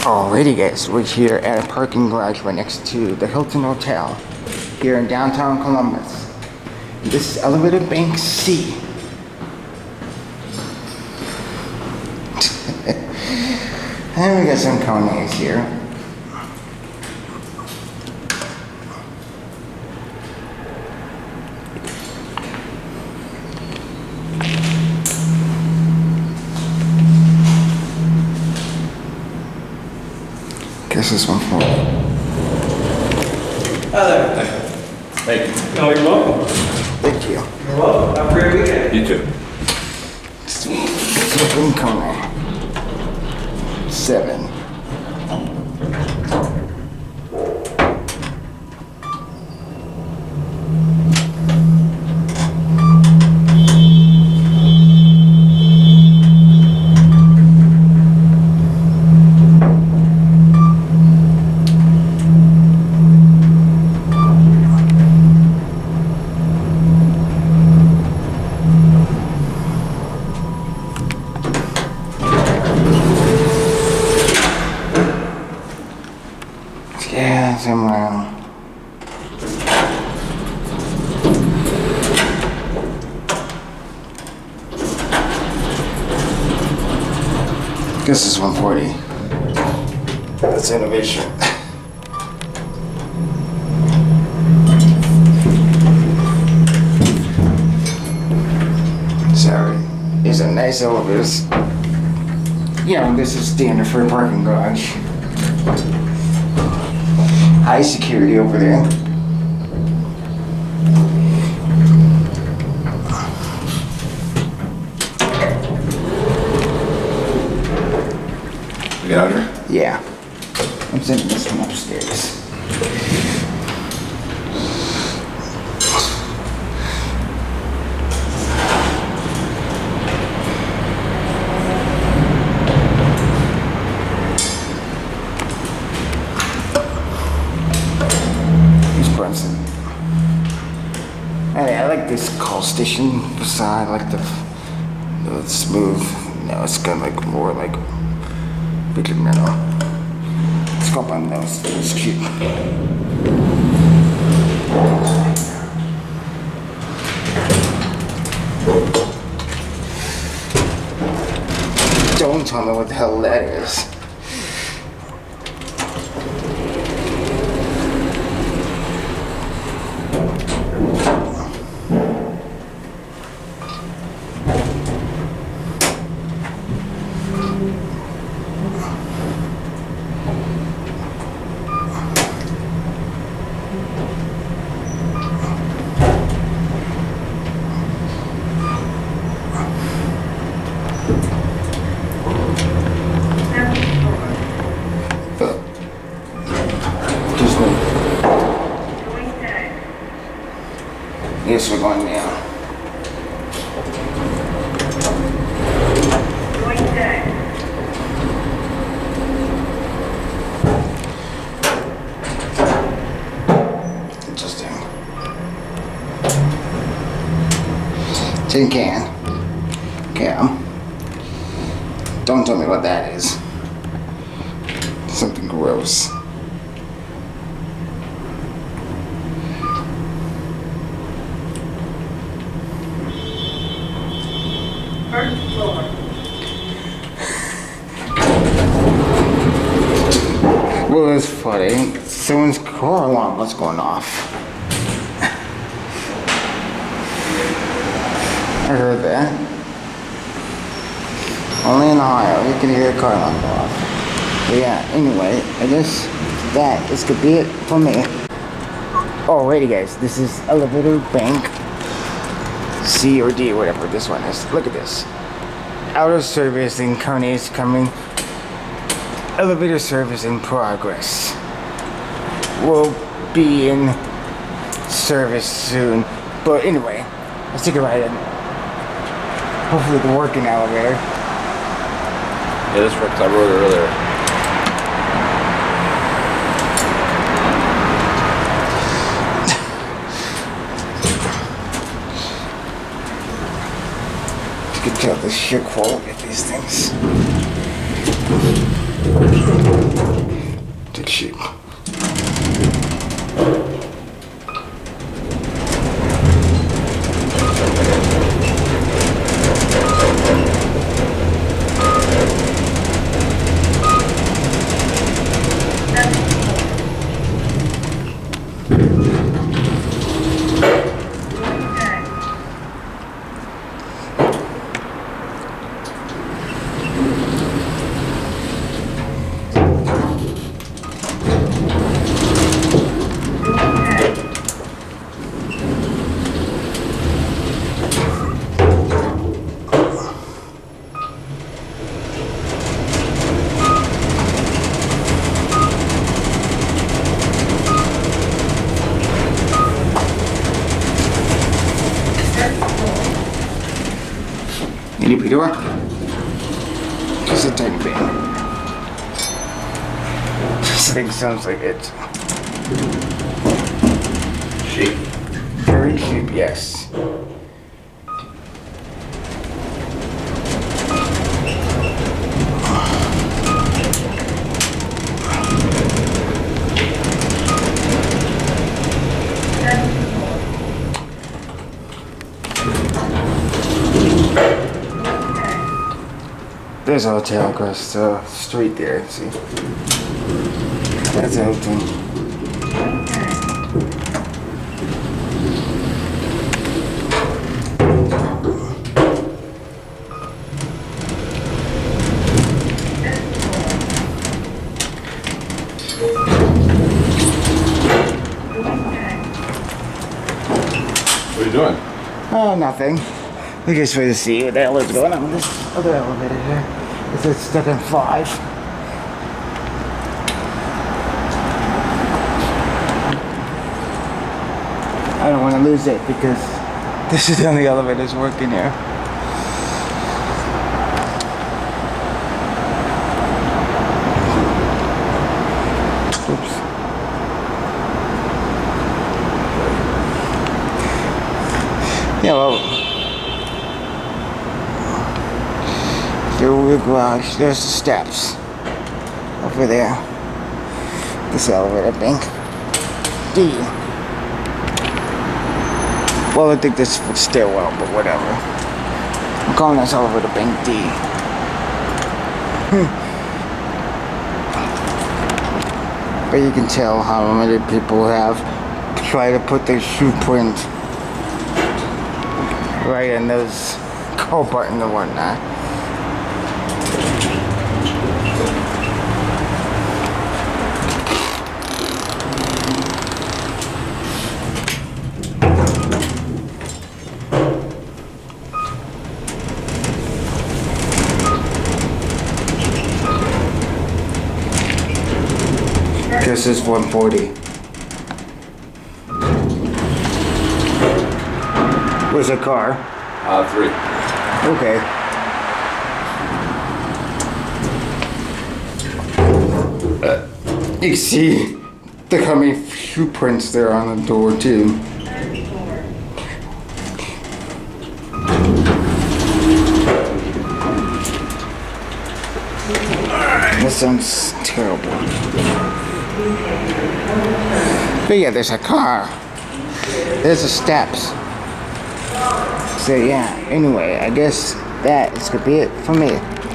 Alrighty guys, we're here at a parking garage right next to the Hilton Hotel here in downtown Columbus. This is elevator bank C. And we got some KONEs here. Guess this one for me. Hi there. Thank you. No, you're welcome. Thank you. You're welcome. Have a great weekend. You too. Flipping KONE. 7. Yeah, somewhere. This is 140. That's innovation. Sorry. These are nice elevators. Yeah, this is standard for a parking garage. High security over there. We get out here? Yeah. I'm sending this one upstairs. Hey, I like this call station facade. I like the smooth. No, it's kind of like more like bigger metal. Let's go up on those. It's cute. Don't tell me what the hell that is. Yes, we're going now. Interesting. Tin can. Cam. Don't tell me what that is. Something gross. First floor. Well, that's funny. Someone's car alarm was going off. I heard that. Only in Ohio, you can hear a car alarm go off. But yeah, anyway, I guess this could be it for me. Alrighty guys, this is elevator bank C or D, whatever this one is. Look at this. Outer service in KONE is coming. Elevator service in progress. Will be in service soon. But anyway, let's take a ride in. Hopefully the working elevator. Yeah, this works. I rode it earlier. You can tell the shit quality of these things. cheap. Any door? Just a tiny bit. This thing sounds like it's Shaky. very cheap, yes. There's a hotel across the street there, see? That's a hotel. What are you doing? Oh, nothing. We just wait to see what the hell is going on with this other elevator here. It's stuck in 5. I don't want to lose it because this is the only elevators working here. Oops. Yeah, well, here we go. There's the steps over there. This elevator bank. D. Well, I think this is stairwell, but whatever. I'm calling this elevator bank D. But you can tell how many people have tried to put their shoe print right in those call buttons and whatnot. This is 140. Where's the car? 3. Okay. You can see the how many shoe prints there on the door too. That sounds terrible. But yeah, there's a car. There's the steps. So yeah, anyway, I guess that is gonna be it for me.